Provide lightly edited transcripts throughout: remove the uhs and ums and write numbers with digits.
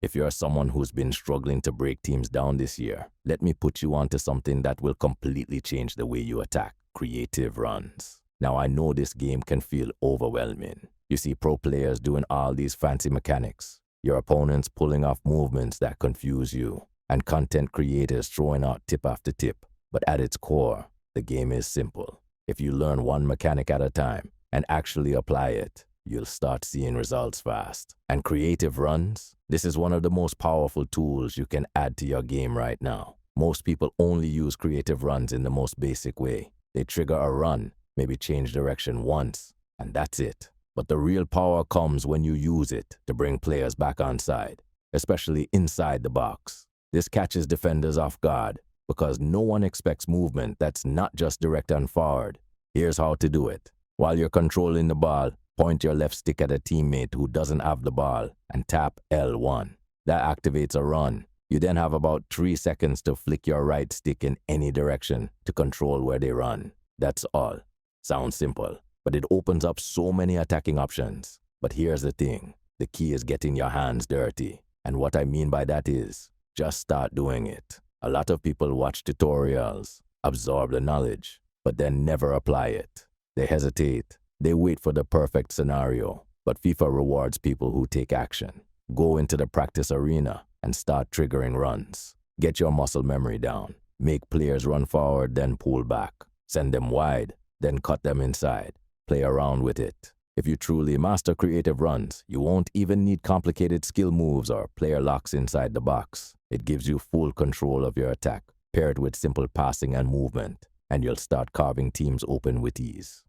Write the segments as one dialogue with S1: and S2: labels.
S1: If you're someone who's been struggling to break teams down this year, let me put you onto something that will completely change the way you attack: creative runs. Now, I know this game can feel overwhelming. You see pro players doing all these fancy mechanics, your opponents pulling off movements that confuse you, and content creators throwing out tip after tip. But at its core, the game is simple. If you learn one mechanic at a time and actually apply it, you'll start seeing results fast. And creative runs? This is one of the most powerful tools you can add to your game right now. Most people only use creative runs in the most basic way. They trigger a run, maybe change direction once, and that's it. But the real power comes when you use it to bring players back on side, especially inside the box. This catches defenders off guard because no one expects movement that's not just direct and forward. Here's how to do it. While you're controlling the ball, point your left stick at a teammate who doesn't have the ball and tap L1. That activates a run. You then have about 3 seconds to flick your right stick in any direction to control where they run. That's all. Sounds simple, but it opens up so many attacking options. But here's the thing. The key is getting your hands dirty. And what I mean by that is, just start doing it. A lot of people watch tutorials, absorb the knowledge, but then never apply it. They hesitate. They wait for the perfect scenario. But FIFA rewards people who take action. Go into the practice arena and start triggering runs. Get your muscle memory down. Make players run forward, then pull back. Send them wide, then cut them inside. Play around with it. If you truly master creative runs, you won't even need complicated skill moves or player locks inside the box. It gives you full control of your attack, paired with simple passing and movement, and you'll start carving teams open with ease.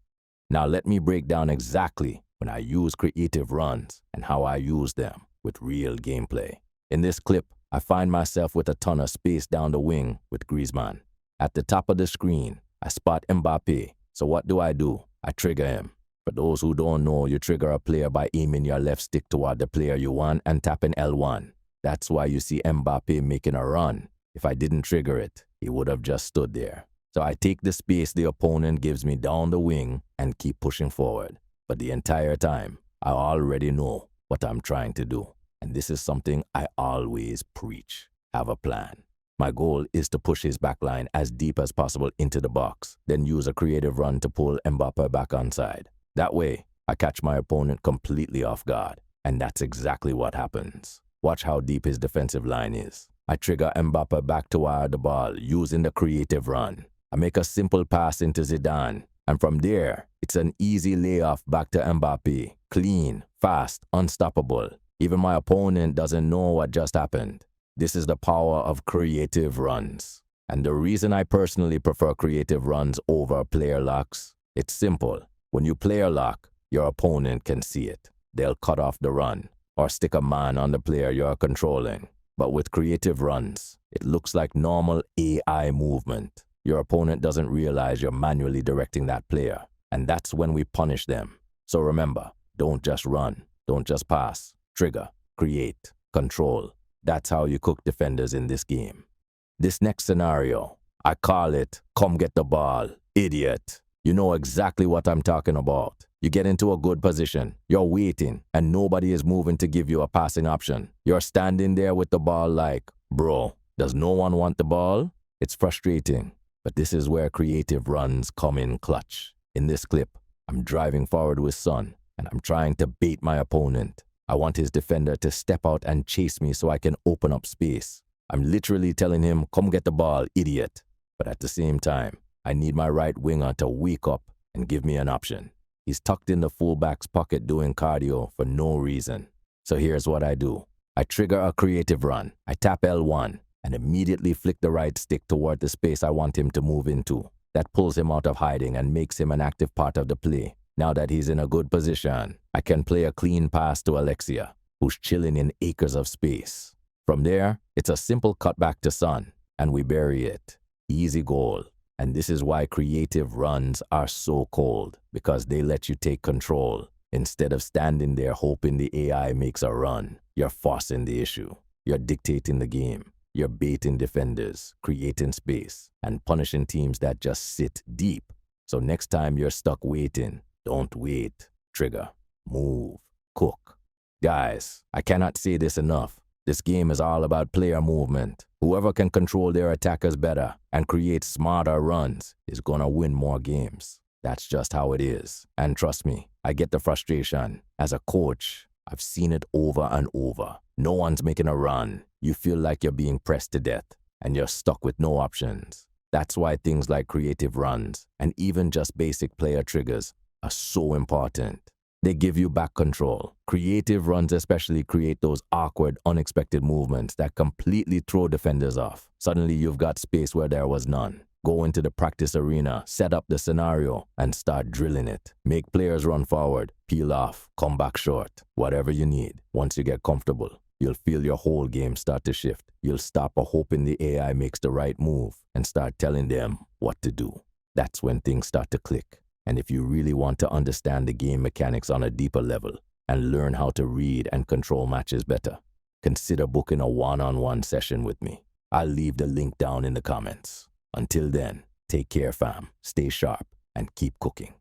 S1: Now let me break down exactly when I use creative runs and how I use them with real gameplay. In this clip, I find myself with a ton of space down the wing with Griezmann. At the top of the screen, I spot Mbappe. So what do? I trigger him. For those who don't know, you trigger a player by aiming your left stick toward the player you want and tapping L1. That's why you see Mbappe making a run. If I didn't trigger it, he would have just stood there. So I take the space the opponent gives me down the wing and keep pushing forward. But the entire time, I already know what I'm trying to do. And this is something I always preach. Have a plan. My goal is to push his backline as deep as possible into the box, then use a creative run to pull Mbappe back onside. That way, I catch my opponent completely off guard. And that's exactly what happens. Watch how deep his defensive line is. I trigger Mbappe back to wire the ball using the creative run. I make a simple pass into Zidane. And from there, it's an easy layoff back to Mbappe. Clean, fast, unstoppable. Even my opponent doesn't know what just happened. This is the power of creative runs. And the reason I personally prefer creative runs over player locks, it's simple. When you player lock, your opponent can see it. They'll cut off the run or stick a man on the player you're controlling. But with creative runs, it looks like normal AI movement. Your opponent doesn't realize you're manually directing that player. And that's when we punish them. So remember, don't just run. Don't just pass. Trigger, create, control. That's how you cook defenders in this game. This next scenario, I call it, come get the ball, idiot. You know exactly what I'm talking about. You get into a good position, you're waiting, and nobody is moving to give you a passing option. You're standing there with the ball like, bro, does no one want the ball? It's frustrating, but this is where creative runs come in clutch. In this clip, I'm driving forward with Son, and I'm trying to bait my opponent. I want his defender to step out and chase me so I can open up space. I'm literally telling him, come get the ball, idiot. But at the same time, I need my right winger to wake up and give me an option. He's tucked in the fullback's pocket doing cardio for no reason. So here's what I do. I trigger a creative run. I tap L1 and immediately flick the right stick toward the space I want him to move into. That pulls him out of hiding and makes him an active part of the play. Now that he's in a good position, I can play a clean pass to Alexia, who's chilling in acres of space. From there, it's a simple cut back to Son, and we bury it. Easy goal. And this is why creative runs are so cold, because they let you take control. Instead of standing there hoping the AI makes a run, you're forcing the issue. You're dictating the game. You're baiting defenders, creating space, and punishing teams that just sit deep. So next time you're stuck waiting, don't wait. Trigger, move, cook. Guys, I cannot say this enough. This game is all about player movement. Whoever can control their attackers better and create smarter runs is gonna win more games. That's just how it is. And trust me, I get the frustration. As a coach, I've seen it over and over. No one's making a run. You feel like you're being pressed to death and you're stuck with no options. That's why things like creative runs and even just basic player triggers are so important. They give you back control. Creative runs especially create those awkward, unexpected movements that completely throw defenders off. Suddenly you've got space where there was none. Go into the practice arena, set up the scenario, and start drilling it. Make players run forward, peel off, come back short, whatever you need. Once you get comfortable, you'll feel your whole game start to shift. You'll stop hoping the AI makes the right move and start telling them what to do. That's when things start to click. And if you really want to understand the game mechanics on a deeper level and learn how to read and control matches better, consider booking a one-on-one session with me. I'll leave the link down in the comments. Until then, take care, fam. Stay sharp and keep cooking.